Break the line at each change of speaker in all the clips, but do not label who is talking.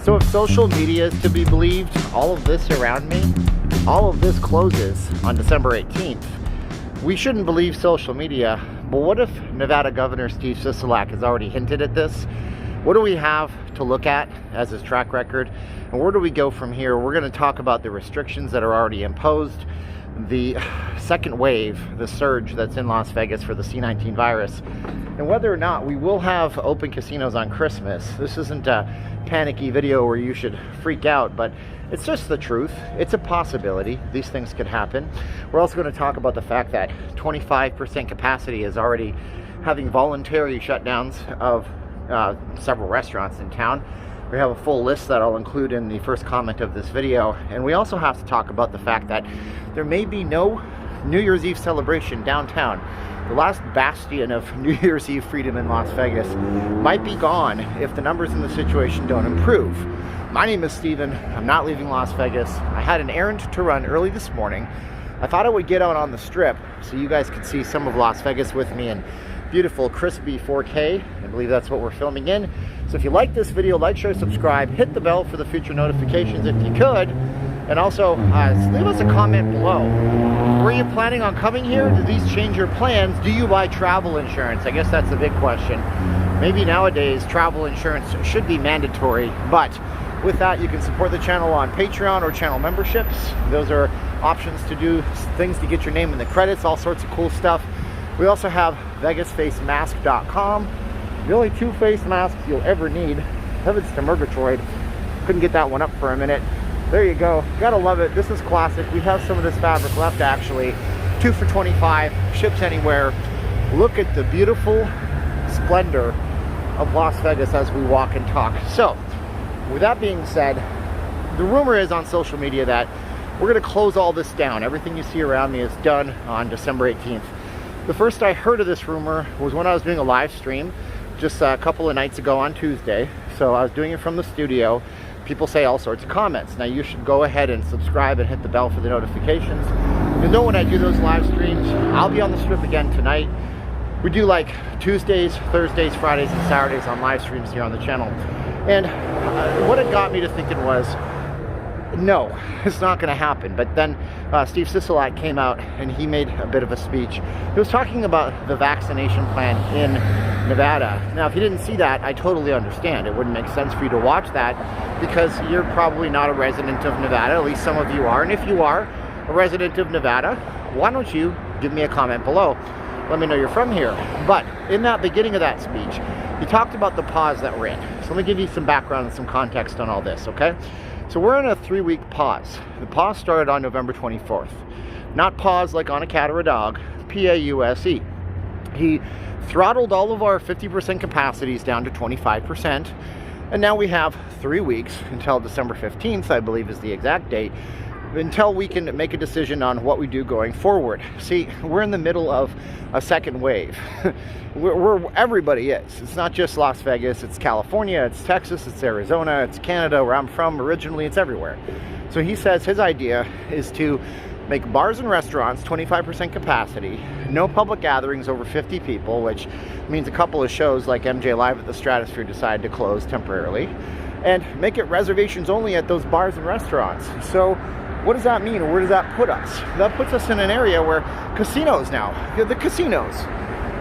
So if social media is to be believed, all of this around me, all of this closes on December 18th. We shouldn't believe social media, but what if Nevada Governor Steve Sisolak has already hinted at this? What do we have to look at as his track record? And where do we go from here? We're going to talk about the restrictions that are already imposed, the second wave, the surge that's in Las Vegas for the C-19 virus, and whether or not we will have open casinos on Christmas. This isn't a panicky video where you should freak out, but it's just the truth. It's a possibility. These things could happen. We're also going to talk about the fact that 25% capacity is already having voluntary shutdowns of several restaurants in town. We have a full list that I'll include in the first comment of this video. And we also have to talk about the fact that there may be no New Year's Eve celebration downtown. The last bastion of New Year's Eve freedom in Las Vegas might be gone if the numbers in the situation don't improve. My name is Steven. I'm not leaving Las Vegas. I had an errand to run early this morning. I thought I would get out on the strip so you guys could see some of Las Vegas with me in beautiful, crispy 4K. I believe that's what we're filming in. So if you like this video, like, share, subscribe, hit the bell for the future notifications if you could. And also, leave us a comment below. Were you planning on coming here? Did these change your plans? Do you buy travel insurance? I guess that's the big question. Maybe nowadays travel insurance should be mandatory, but with that you can support the channel on Patreon or channel memberships. Those are options to do things to get your name in the credits, all sorts of cool stuff. We also have VegasFaceMask.com. The only two face masks you'll ever need. Heavens to Murgatroyd. Couldn't get that one up for a minute. There you go. Gotta love it. This is classic. We have some of this fabric left actually. 2 for $25. Ships anywhere. Look at the beautiful splendor of Las Vegas as we walk and talk. So, with that being said, the rumor is on social media that we're gonna close all this down. Everything you see around me is done on December 18th. The first I heard of this rumor was when I was doing a live stream just a couple of nights ago on Tuesday. So I was doing it from the studio. People say all sorts of comments. Now you should go ahead and subscribe and hit the bell for the notifications. You know when I do those live streams, I'll be on the strip again tonight. We do like Tuesdays, Thursdays, Fridays, and Saturdays on live streams here on the channel. And what it got me to thinking was, no, it's not going to happen. But then Steve Sisolak came out and he made a bit of a speech. He was talking about the vaccination plan in Nevada. Now, if you didn't see that, I totally understand. It wouldn't make sense for you to watch that because you're probably not a resident of Nevada. At least some of you are. And if you are a resident of Nevada, why don't you give me a comment below? Let me know you're from here. But in that beginning of that speech, he talked about the pause that we're in. So let me give you some background and some context on all this, okay? So we're in a 3-week pause. The pause started on November 24th. Not pause like on a cat or a dog, P-A-U-S-E. He throttled all of our 50% capacities down to 25%. And now we have 3 weeks until December 15th, I believe is the exact date, until we can make a decision on what we do going forward. See, we're in the middle of a second wave. Everybody is. It's not just Las Vegas, it's California, it's Texas, it's Arizona, it's Canada, where I'm from originally, it's everywhere. So he says his idea is to make bars and restaurants 25% capacity, no public gatherings over 50 people, which means a couple of shows like MJ Live at the Stratosphere decided to close temporarily, and make it reservations only at those bars and restaurants. So what does that mean, or where does that put us? That puts us in an area where casinos now, the casinos,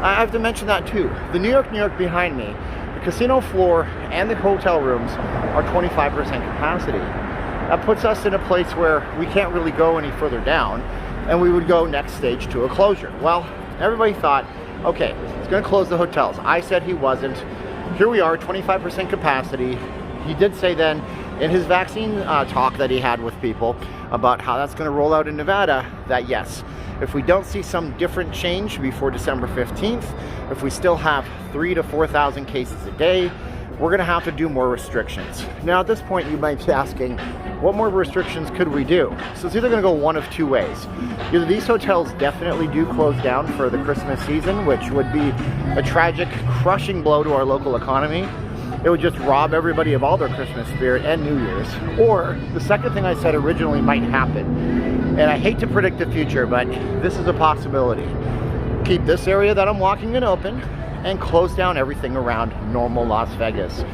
I have to mention that too. The New York behind me, the casino floor and the hotel rooms are 25% capacity. That puts us in a place where we can't really go any further down, and we would go next stage to a closure. Well, everybody thought, okay, he's gonna close the hotels. I said he wasn't. Here we are, 25% capacity. He did say then in his vaccine talk that he had with people about how that's going to roll out in Nevada, that yes, if we don't see some different change before December 15th, if we still have 3,000 to 4,000 cases a day, we're going to have to do more restrictions. Now at this point you might be asking, what more restrictions could we do? So it's either going to go one of two ways. Either these hotels definitely do close down for the Christmas season, which would be a tragic, crushing blow to our local economy. It would just rob everybody of all their Christmas spirit and New Year's. Or the second thing I said originally might happen. And I hate to predict the future, but this is a possibility. Keep this area that I'm walking in open and close down everything around normal Las Vegas.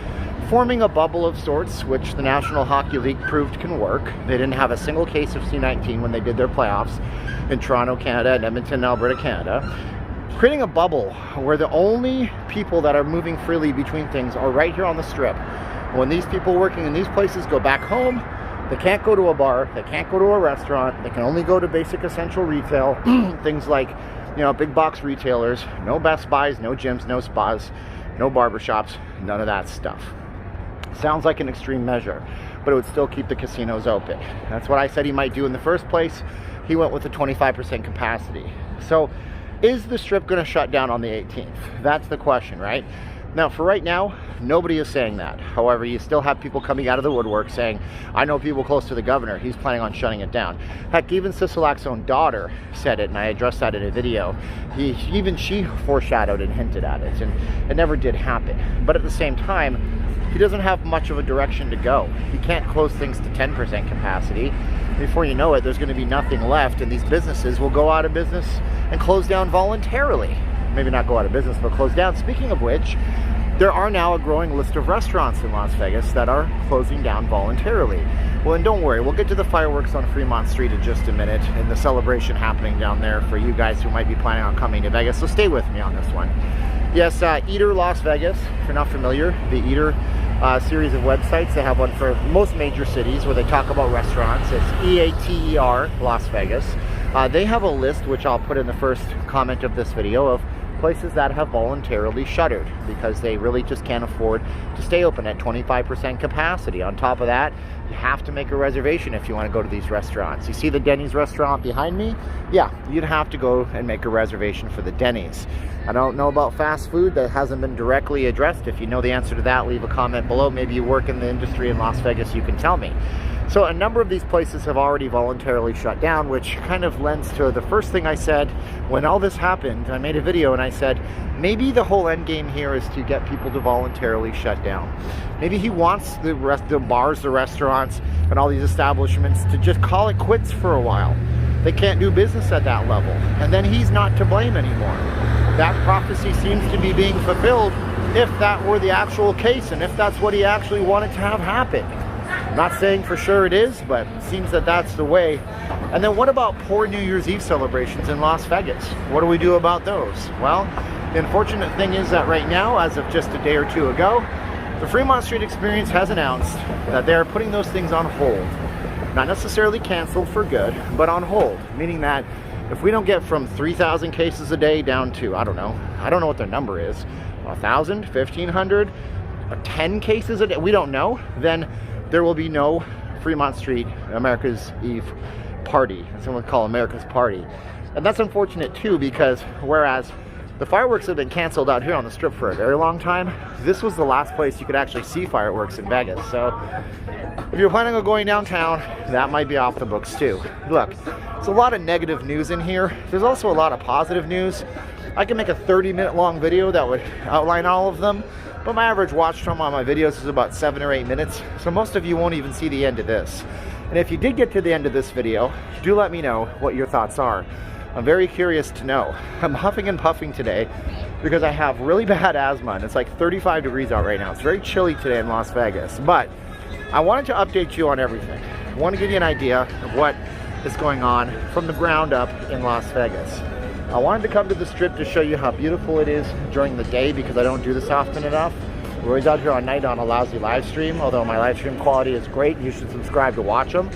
forming a bubble of sorts, which the National Hockey League proved can work. They didn't have a single case of C19 when they did their playoffs in Toronto, Canada, and Edmonton, Alberta, Canada. Creating a bubble where the only people that are moving freely between things are right here on the Strip. When these people working in these places go back home, they can't go to a bar, they can't go to a restaurant, they can only go to basic essential retail, things like, you know, big box retailers, no Best Buys, no gyms, no spas, no barbershops, none of that stuff. Sounds like an extreme measure, but it would still keep the casinos open. That's what I said he might do in the first place. He went with a 25% capacity. So is the Strip going to shut down on the 18th? That's the question, right? Now, for right now, nobody is saying that. However, you still have people coming out of the woodwork saying, I know people close to the governor, he's planning on shutting it down. Heck, even Sisolak's own daughter said it, and I addressed that in a video. Even she foreshadowed and hinted at it, and it never did happen. But at the same time, he doesn't have much of a direction to go. He can't close things to 10% capacity. Before you know it, there's going to be nothing left, and these businesses will go out of business and close down voluntarily. Maybe not go out of business, but close down. Speaking of which, there are now a growing list of restaurants in Las Vegas that are closing down voluntarily. Well, and don't worry, we'll get to the fireworks on Fremont Street in just a minute and the celebration happening down there for you guys who might be planning on coming to Vegas, so stay with me on this one. Yes, Eater Las Vegas, if you're not familiar, the Eater series of websites, they have one for most major cities where they talk about restaurants. It's EATER Las Vegas. They have a list, which I'll put in the first comment of this video, of places that have voluntarily shuttered because they really just can't afford to stay open at 25% capacity. On top of that, you have to make a reservation if you want to go to these restaurants. You see the Denny's restaurant behind me? Yeah, you'd have to go and make a reservation for the Denny's. I don't know about fast food. That hasn't been directly addressed. If you know the answer to that, leave a comment below. Maybe you work in the industry in Las Vegas, you can tell me. So a number of these places have already voluntarily shut down, which kind of lends to the first thing I said when all this happened. I made a video and I said, maybe the whole end game here is to get people to voluntarily shut down. Maybe he wants the bars, the restaurants, and all these establishments to just call it quits for a while. They can't do business at that level. And then he's not to blame anymore. That prophecy seems to be being fulfilled if that were the actual case and if that's what he actually wanted to have happen. I'm not saying for sure it is, but it seems that that's the way. And then what about poor New Year's Eve celebrations in Las Vegas? What do we do about those? Well, the unfortunate thing is that right now, as of just a day or two ago, the Fremont Street Experience has announced that they are putting those things on hold. Not necessarily canceled for good, but on hold, meaning that if we don't get from 3,000 cases a day down to, I don't know what their number is, 1,000, 1,500, 10 cases a day, we don't know, then there will be no Fremont Street America's Eve party. That's what we call America's Party. And that's unfortunate too, because whereas the fireworks have been canceled out here on the Strip for a very long time, this was the last place you could actually see fireworks in Vegas. So if you're planning on going downtown, that might be off the books too. Look, there's a lot of negative news in here. There's also a lot of positive news. I can make a 30-minute long video that would outline all of them, but my average watch time on my videos is about 7 or 8 minutes, so most of you won't even see the end of this. And if you did get to the end of this video, do let me know what your thoughts are. I'm very curious to know. I'm huffing and puffing today because I have really bad asthma, and it's like 35 degrees out right now. It's very chilly today in Las Vegas, but I wanted to update you on everything. I want to give you an idea of what is going on from the ground up in Las Vegas. I wanted to come to the Strip to show you how beautiful it is during the day because I don't do this often enough. We're always out here on night on a lousy live stream, although my live stream quality is great. You should subscribe to watch them.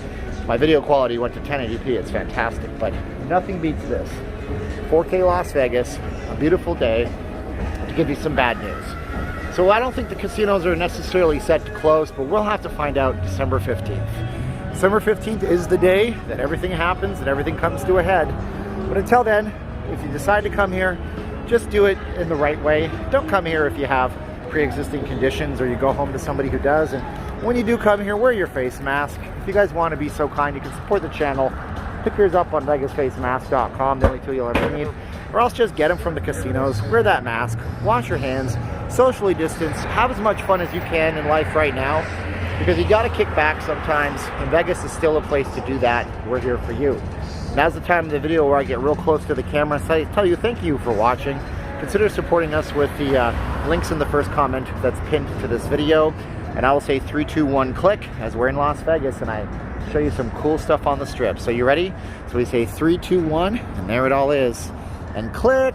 My video quality went to 1080p. It's fantastic, but nothing beats this. 4K Las Vegas, a beautiful day, to give you some bad news. So I don't think the casinos are necessarily set to close, but we'll have to find out December 15th. December 15th is the day that everything happens and everything comes to a head. But until then, if you decide to come here, just do it in the right way. Don't come here if you have pre-existing conditions or you go home to somebody who does. And when you do come here, wear your face mask. If you guys want to be so kind, you can support the channel. Pick yours up on vegasfacemask.com, the only tool you'll ever need. Or else just get them from the casinos. Wear that mask, wash your hands, socially distance, have as much fun as you can in life right now, because you got to kick back sometimes, and Vegas is still a place to do that. We're here for you. Now's the time of the video where I get real close to the camera and tell you thank you for watching. Consider supporting us with the links in the first comment that's pinned to this video. and I will say 3, 2, 1, click, as we're in Las Vegas and I show you some cool stuff on the strip. So you ready? So we say 3, 2, 1, and there it all is. And click.